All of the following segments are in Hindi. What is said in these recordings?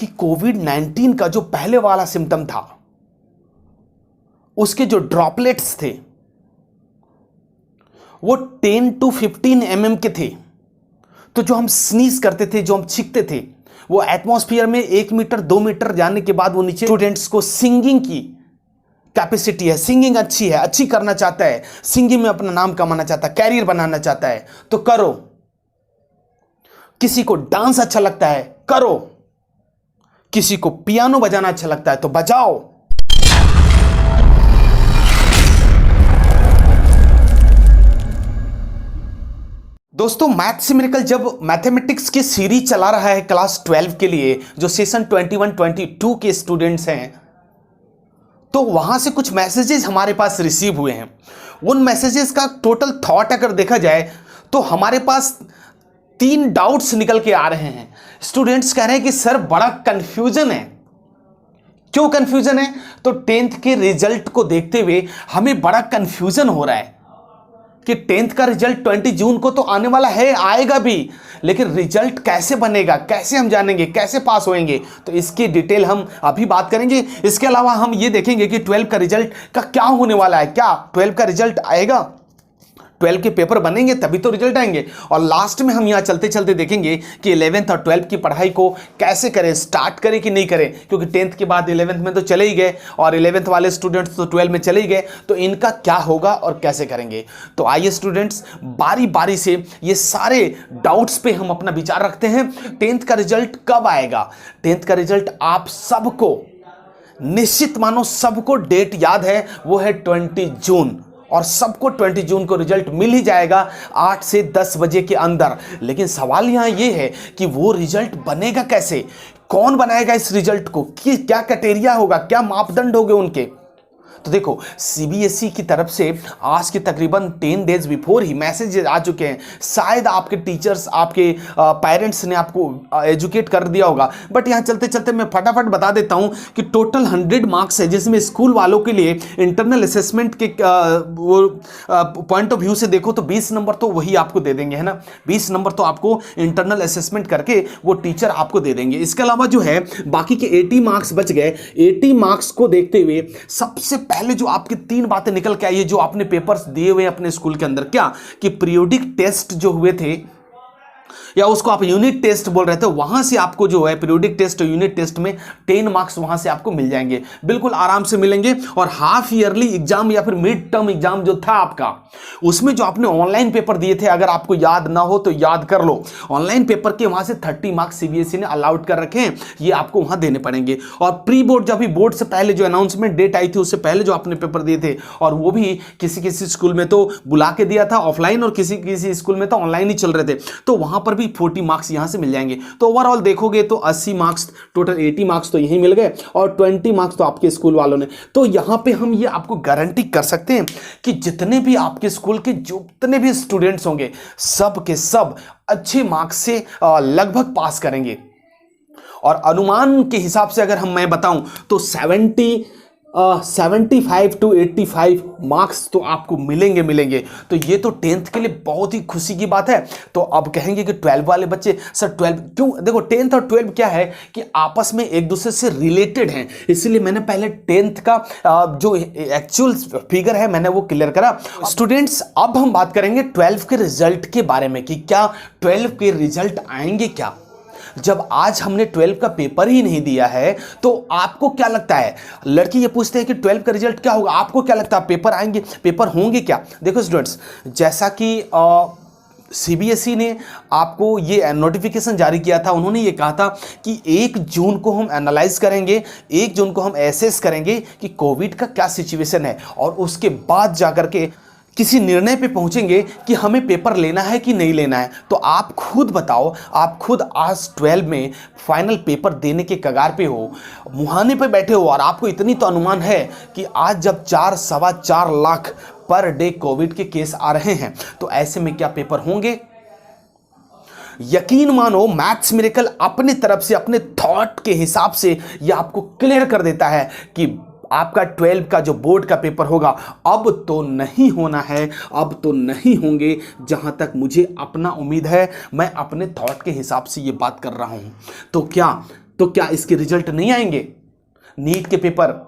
कि कोविड-19 का जो पहले वाला सिम्टम था, उसके जो ड्रॉपलेट्स थे वो 10 to 15 mm के थे। तो जो हम स्नीज करते थे, जो हम छींकते थे, वो एटमॉस्फेयर में 1 मीटर 2 मीटर जाने के बाद वो नीचे। स्टूडेंट्स को सिंगिंग की कैपेसिटी है, सिंगिंग अच्छी है, अच्छी करना चाहता है, सिंगिंग में अपना नाम कमाना चाहता है, कैरियर बनाना चाहता है तो करो। किसी को डांस अच्छा लगता है करो, किसी को पियानो बजाना अच्छा लगता है तो बजाओ। दोस्तों, मैथ्स मिरेकल जब मैथमेटिक्स की सीरीज चला रहा है क्लास 12 के लिए, जो सेशन 21-22 के स्टूडेंट्स हैं, तो वहां से कुछ मैसेजेस हमारे पास रिसीव हुए हैं। उन मैसेजेस का टोटल थॉट अगर देखा जाए तो हमारे पास 3 डाउट्स निकल के आ रहे हैं। स्टूडेंट्स कह रहे हैं कि सर बड़ा कंफ्यूजन है। क्यों कंफ्यूजन है? तो 10th के रिजल्ट को देखते हुए हमें बड़ा कंफ्यूजन हो रहा है कि 10th का रिजल्ट 20 जून को तो आने वाला है, आएगा भी, लेकिन रिजल्ट कैसे बनेगा, कैसे हम जानेंगे, कैसे पास होएंगे, तो इसकी डिटेल हम अभी बात करेंगे। इसके अलावा हम ये देखेंगे कि 12 का रिजल्ट का क्या होने वाला है, क्या 12 का रिजल्ट आएगा, 12 के पेपर बनेंगे तभी तो रिजल्ट आएंगे। और लास्ट में हम यहाँ चलते चलते देखेंगे कि 11th और 12th की पढ़ाई को कैसे करें, स्टार्ट करें कि नहीं करें, क्योंकि 10th के बाद 11th में तो चले ही गए और 11th वाले स्टूडेंट्स तो 12 में चले ही गए, तो इनका क्या होगा और कैसे करेंगे। तो आइए स्टूडेंट्स, बारी बारी से ये सारे डाउट्स पे हम अपना विचार रखते हैं। 10th का रिजल्ट कब आएगा? 10th का रिजल्ट आप सबको निश्चित मानो, सबको डेट याद है, वो है 20 जून, और सबको 20 जून को रिजल्ट मिल ही जाएगा 8 से 10 बजे के अंदर। लेकिन सवाल यहां यह है कि वो रिजल्ट बनेगा कैसे, कौन बनाएगा इस रिजल्ट को, कि क्या क्राइटेरिया होगा, क्या मापदंड होंगे उनके। तो देखो, सीबीएसई की तरफ से आज के तकरीबन 10 डेज बिफोर ही मैसेज आ चुके हैं। शायद आपके टीचर्स, आपके पेरेंट्स ने आपको एजुकेट कर दिया होगा, बट यहाँ चलते चलते मैं फटाफट बता देता हूँ कि टोटल 100 मार्क्स है, जिसमें स्कूल वालों के लिए इंटरनल असेसमेंट के पॉइंट ऑफ व्यू से देखो तो 20 नंबर तो वही आपको दे देंगे, है ना। 20 नंबर तो आपको इंटरनल असेसमेंट करके वो टीचर आपको दे देंगे। इसके अलावा जो है बाकी के 80 मार्क्स बच गए। 80 मार्क्स को देखते हुए सबसे पहले जो आपकी 3 बातें निकल के आई है, जो आपने पेपर्स दिए हुए अपने स्कूल के अंदर, क्या कि पीरियोडिक टेस्ट जो हुए थे, या उसको आप यूनिट टेस्ट बोल रहे थे, वहां से आपको जो है पीरियोडिक टेस्ट और यूनिट टेस्ट में 10 मार्क्स वहां से आपको मिल जाएंगे, बिल्कुल आराम से मिलेंगे। और हाफ ईयरली एग्जाम या फिर मिड टर्म एग्जाम जो था आपका, उसमें जो आपने ऑनलाइन पेपर दिए थे, अगर आपको याद ना हो तो याद कर लो, ऑनलाइन पेपर के वहां से 30 मार्क्स सीबीएसई ने अलाउड कर रखे हैं, ये आपको वहां देने पड़ेंगे। और प्री बोर्ड, जब भी बोर्ड से पहले जो अनाउंसमेंट डेट आई थी, उससे पहले जो आपने पेपर दिए थे, और वो भी किसी किसी स्कूल में तो बुला के दिया था ऑफलाइन, और किसी किसी स्कूल में तो ऑनलाइन ही चल रहे थे, तो वहां पर भी 40 मार्क्स यहां से मिल जाएंगे। तो ओवरऑल देखोगे तो 80 मार्क्स, टोटल 80 मार्क्स तो यहीं मिल गए, और 20 मार्क्स तो आपके स्कूल वालों ने। तो यहां पे हम ये आपको गारंटी कर सकते हैं कि जितने भी आपके स्कूल के जितने भी स्टूडेंट्स होंगे, सब के सब अच्छे मार्क्स से लगभग पास करेंगे। और अनुमान के हिसाब से अगर मैं बताऊं तो 75 to 85 मार्क्स तो आपको मिलेंगे। तो ये तो 10th के लिए बहुत ही खुशी की बात है। तो अब कहेंगे कि 12 वाले बच्चे, सर 12 क्यों? देखो, 10th और 12 क्या है कि आपस में एक दूसरे से रिलेटेड हैं, इसलिए मैंने पहले 10th का जो एक्चुअल फिगर है मैंने वो क्लियर करा। स्टूडेंट्स, अब हम बात करेंगे 12 के रिजल्ट के बारे में कि क्या 12 के रिजल्ट आएंगे क्या। जब आज हमने 12 का पेपर ही नहीं दिया है, तो आपको क्या लगता है? लड़के ये पूछते हैं कि 12 का रिजल्ट क्या होगा, आपको क्या लगता है, पेपर आएंगे, पेपर होंगे क्या? देखो स्टूडेंट्स, जैसा कि सीबीएसई ने आपको ये नोटिफिकेशन जारी किया था, उन्होंने ये कहा था कि 1 जून को हम एनालाइज करेंगे, 1 जून को हम एसेस करेंगे कि कोविड का क्या सिचुएशन है, और उसके बाद जाकर के किसी निर्णय पे पहुंचेंगे कि हमें पेपर लेना है कि नहीं लेना है। तो आप खुद बताओ, आप खुद आज 12 में फाइनल पेपर देने के कगार पे हो, मुहाने पे बैठे हो, और आपको इतनी तो अनुमान है कि आज जब 4-4.25 लाख पर डे कोविड के केस आ रहे हैं, तो ऐसे में क्या पेपर होंगे? यकीन मानो, मैथ्स मिरेकल अपने तरफ से, अपने थॉट के हिसाब से ये आपको क्लियर कर देता है कि आपका 12 का जो बोर्ड का पेपर होगा, अब तो नहीं होना है, अब तो नहीं होंगे। जहां तक मुझे अपना उम्मीद है, मैं अपने थॉट के हिसाब से ये बात कर रहा हूं। तो क्या तो क्या इसके रिजल्ट नहीं आएंगे? नीट के पेपर,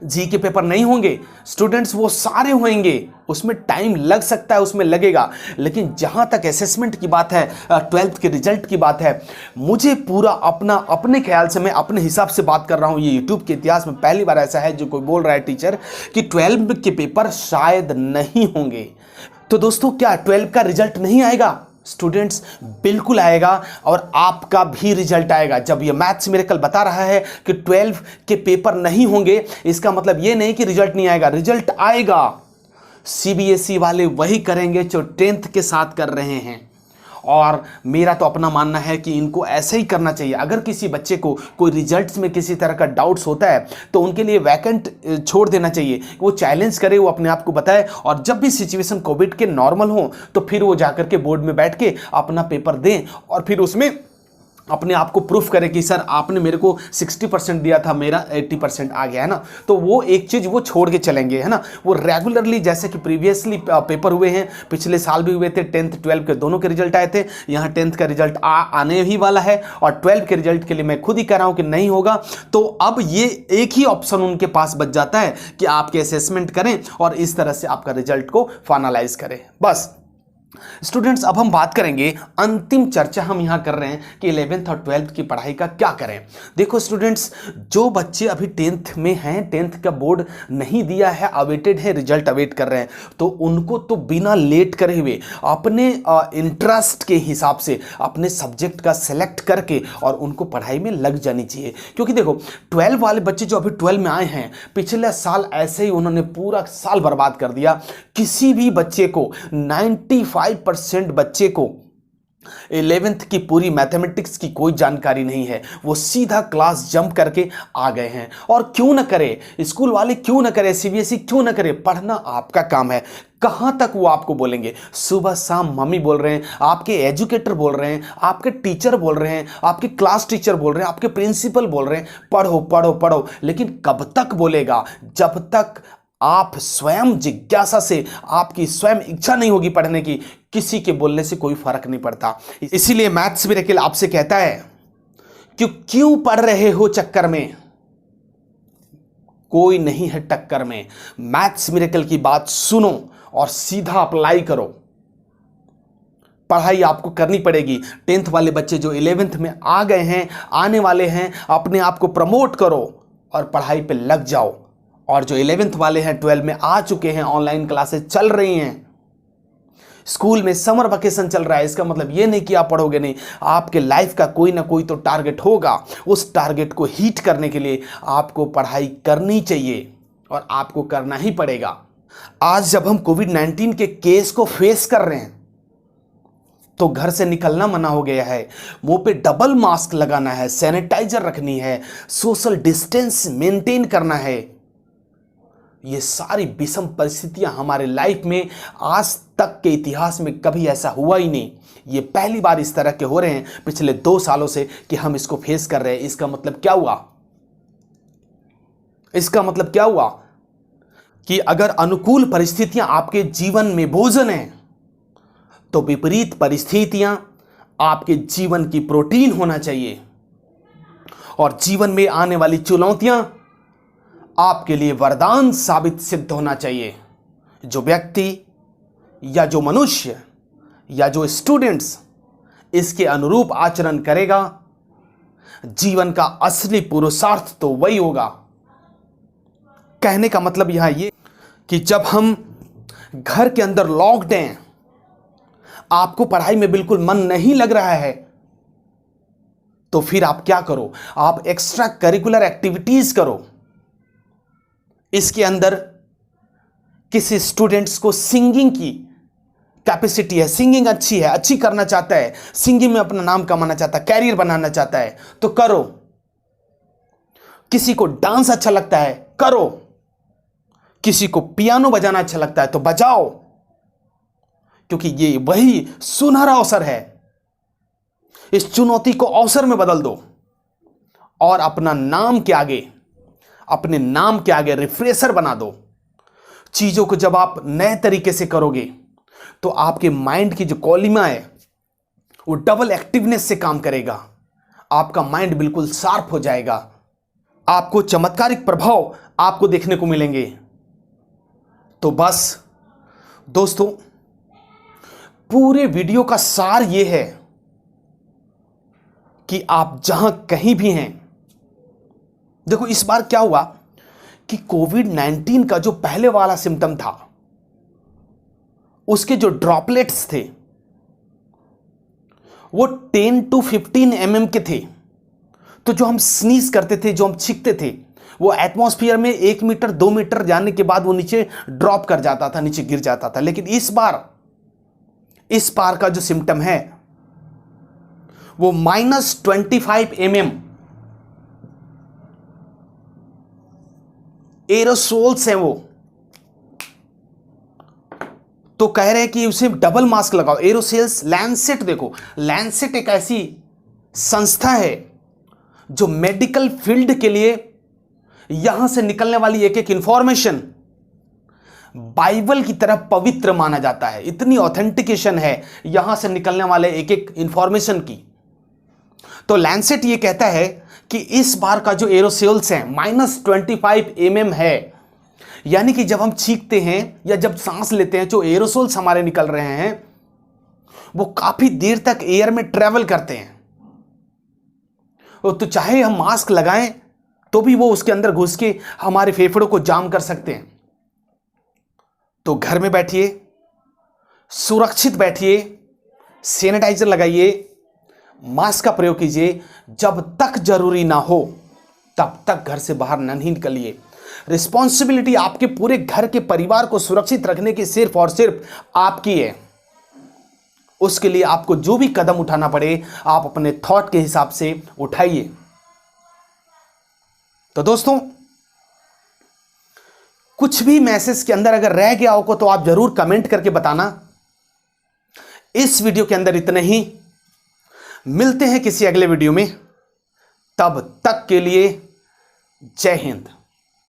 जी के पेपर नहीं होंगे स्टूडेंट्स? वो सारे होंगे, उसमें टाइम लग सकता है, उसमें लगेगा। लेकिन जहां तक असेसमेंट की बात है, 12th के रिजल्ट की बात है, मुझे पूरा अपने ख्याल से, मैं अपने हिसाब से बात कर रहा हूं, ये यूट्यूब के इतिहास में पहली बार ऐसा है जो कोई बोल रहा है टीचर कि 12 के पेपर शायद नहीं होंगे। तो दोस्तों, क्या 12 का रिजल्ट नहीं आएगा? स्टूडेंट्स, बिल्कुल आएगा, और आपका भी रिजल्ट आएगा। जब ये मैथ्स मिरेकल बता रहा है कि 12 के पेपर नहीं होंगे, इसका मतलब ये नहीं कि रिजल्ट नहीं आएगा, रिजल्ट आएगा। सीबीएसई वाले वही करेंगे जो 10th के साथ कर रहे हैं, और मेरा तो अपना मानना है कि इनको ऐसे ही करना चाहिए। अगर किसी बच्चे को कोई रिजल्ट्स में किसी तरह का डाउट्स होता है तो उनके लिए वैकेंट छोड़ देना चाहिए, वो चैलेंज करे, वो अपने आप को बताए, और जब भी सिचुएशन कोविड के नॉर्मल हो तो फिर वो जाकर के बोर्ड में बैठ के अपना पेपर दें, और फिर उसमें अपने आप को प्रूफ करें कि सर आपने मेरे को 60% दिया था, मेरा 80% आ गया है ना। तो वो एक चीज़ वो छोड़ के चलेंगे, है ना। वो रेगुलरली, जैसे कि प्रीवियसली पेपर हुए हैं, पिछले साल भी हुए थे, 10th 12 के दोनों के रिजल्ट आए थे। यहाँ 10th का रिजल्ट आने ही वाला है, और 12 के रिजल्ट के लिए मैं खुद ही कह रहा हूँ कि नहीं होगा। तो अब ये एक ही ऑप्शन उनके पास बच जाता है कि आपके असेसमेंट करें और इस तरह से आपका रिजल्ट को फाइनलाइज करें, बस। स्टूडेंट्स, अब हम बात करेंगे, अंतिम चर्चा हम यहां कर रहे हैं कि 11th और 12th की पढ़ाई का क्या करें। देखो स्टूडेंट्स, जो बच्चे अभी 10th में हैं, 10th का बोर्ड नहीं दिया है, अवेटेड है, रिजल्ट अवेट कर रहे हैं, तो उनको तो बिना लेट करे हुए अपने इंटरेस्ट के हिसाब से अपने सब्जेक्ट का सेलेक्ट करके और उनको पढ़ाई में लग जानी चाहिए। क्योंकि देखो, 12 वाले बच्चे जो अभी 12 में आए हैं, पिछले साल ऐसे ही उन्होंने पूरा साल बर्बाद कर दिया। किसी भी बच्चे को 95% बच्चे को 11th की पूरी मैथमेटिक्स की कोई जानकारी नहीं है, वो सीधा क्लास जंप करके आ गए हैं। और क्यों ना करे, स्कूल वाले क्यों ना करे, सीबीएसई क्यों ना करे, पढ़ना आपका काम है। कहां तक वो आपको बोलेंगे, सुबह शाम मम्मी बोल रहे हैं, आपके एजुकेटर बोल रहे हैं, आपके टीचर बोल रहे हैं, आपके क्लास टीचर बोल रहे हैं, आपके प्रिंसिपल बोल रहे हैं, पढ़ो पढ़ो पढ़ो, लेकिन कब तक बोलेगा? जब तक आप स्वयं जिज्ञासा से, आपकी स्वयं इच्छा नहीं होगी पढ़ने की, किसी के बोलने से कोई फर्क नहीं पड़ता। इसीलिए मैथ्स मिरेकल आपसे कहता है कि क्यों पढ़ रहे हो चक्कर में, कोई नहीं है टक्कर में। मैथ्स मिरेकल की बात सुनो और सीधा अप्लाई करो। पढ़ाई आपको करनी पड़ेगी। 10th वाले बच्चे जो 11th में आ गए हैं, आने वाले हैं, अपने आप को प्रमोट करो और पढ़ाई पे लग जाओ। और जो 11th वाले हैं, 12 में आ चुके हैं, ऑनलाइन क्लासेस चल रही हैं, स्कूल में समर वेकेशन चल रहा है, इसका मतलब ये नहीं कि आप पढ़ोगे नहीं। आपके लाइफ का कोई ना कोई तो टारगेट होगा। उस टारगेट को हिट करने के लिए आपको पढ़ाई करनी चाहिए और आपको करना ही पड़ेगा। आज जब हम कोविड-19 के केस को फेस कर रहे हैं तो घर से निकलना मना हो गया है, मुंह पे डबल मास्क लगाना है, सैनिटाइजर रखनी है, सोशल डिस्टेंस मेंटेन करना है। ये सारी विषम परिस्थितियां हमारे लाइफ में आज तक के इतिहास में कभी ऐसा हुआ ही नहीं। ये पहली बार इस तरह के हो रहे हैं पिछले 2 सालों से कि हम इसको फेस कर रहे हैं। इसका मतलब क्या हुआ? इसका मतलब क्या हुआ कि अगर अनुकूल परिस्थितियां आपके जीवन में भोजन है, तो विपरीत परिस्थितियां आपके जीवन की प्रोटीन होना चाहिए। और जीवन में आने वाली चुनौतियां आपके लिए वरदान साबित सिद्ध होना चाहिए। जो व्यक्ति या जो मनुष्य या जो स्टूडेंट्स इसके अनुरूप आचरण करेगा, जीवन का असली पुरुषार्थ तो वही होगा। कहने का मतलब यहां ये कि जब हम घर के अंदर लॉक्ड हैं, आपको पढ़ाई में बिल्कुल मन नहीं लग रहा है, तो फिर आप क्या करो? आप एक्स्ट्रा करिकुलर एक्टिविटीज करो। इसके अंदर किसी स्टूडेंट्स को सिंगिंग की कैपेसिटी है, सिंगिंग अच्छी है, अच्छी करना चाहता है, सिंगिंग में अपना नाम कमाना चाहता है, कैरियर बनाना चाहता है, तो करो। किसी को डांस अच्छा लगता है, करो। किसी को पियानो बजाना अच्छा लगता है तो बजाओ, क्योंकि ये वही सुनहरा अवसर है। इस चुनौती को अवसर में बदल दो और अपना नाम के आगे, अपने नाम के आगे रिफ्रेशर बना दो। चीजों को जब आप नए तरीके से करोगे तो आपके माइंड की जो कॉलिमा है वो डबल एक्टिवनेस से काम करेगा। आपका माइंड बिल्कुल शार्प हो जाएगा, आपको चमत्कारिक प्रभाव आपको देखने को मिलेंगे। तो बस दोस्तों, पूरे वीडियो का सार यह है कि आप जहां कहीं भी हैं, देखो इस बार क्या हुआ कि कोविड-19 का जो पहले वाला सिम्टम था, उसके जो ड्रॉपलेट्स थे वो 10 to 15 mm के थे। तो जो हम स्नीज करते थे, जो हम छींकते थे, वो एटमॉस्फेयर में 1 मीटर 2 मीटर जाने के बाद वो नीचे ड्रॉप कर जाता था, नीचे गिर जाता था। लेकिन इस बार का जो सिम्टम है वो -25 mm एरोसोल्स हैं वो। तो कह रहे हैं कि उसे डबल मास्क लगाओ। एरोसोल्स, लैंसेट, देखो लैंसेट एक ऐसी संस्था है जो मेडिकल फील्ड के लिए यहां से निकलने वाली एक एक इंफॉर्मेशन बाइबल की तरह पवित्र माना जाता है। इतनी ऑथेंटिकेशन है यहां से निकलने वाले एक एक इंफॉर्मेशन की। तो लैंसेट ये कहता है कि इस बार का जो एरोसोल्स है -25 mm है, यानी कि जब हम छींकते हैं या जब सांस लेते हैं, जो एरोसोल्स हमारे निकल रहे हैं वो काफी देर तक एयर में ट्रेवल करते हैं। तो चाहे हम मास्क लगाएं तो भी वो उसके अंदर घुस के हमारे फेफड़ों को जाम कर सकते हैं। तो घर में बैठिए, सुरक्षित बैठिए, सैनिटाइजर लगाइए, मास्क का प्रयोग कीजिए। जब तक जरूरी ना हो तब तक घर से बाहर नहीं निकलिए। रिस्पॉन्सिबिलिटी आपके पूरे घर के परिवार को सुरक्षित रखने की सिर्फ और सिर्फ आपकी है। उसके लिए आपको जो भी कदम उठाना पड़े, आप अपने थॉट के हिसाब से उठाइए। तो दोस्तों, कुछ भी मैसेज के अंदर अगर रह गया हो तो आप जरूर कमेंट करके बताना। इस वीडियो के अंदर इतना ही। मिलते हैं किसी अगले वीडियो में, तब तक के लिए जय हिंद।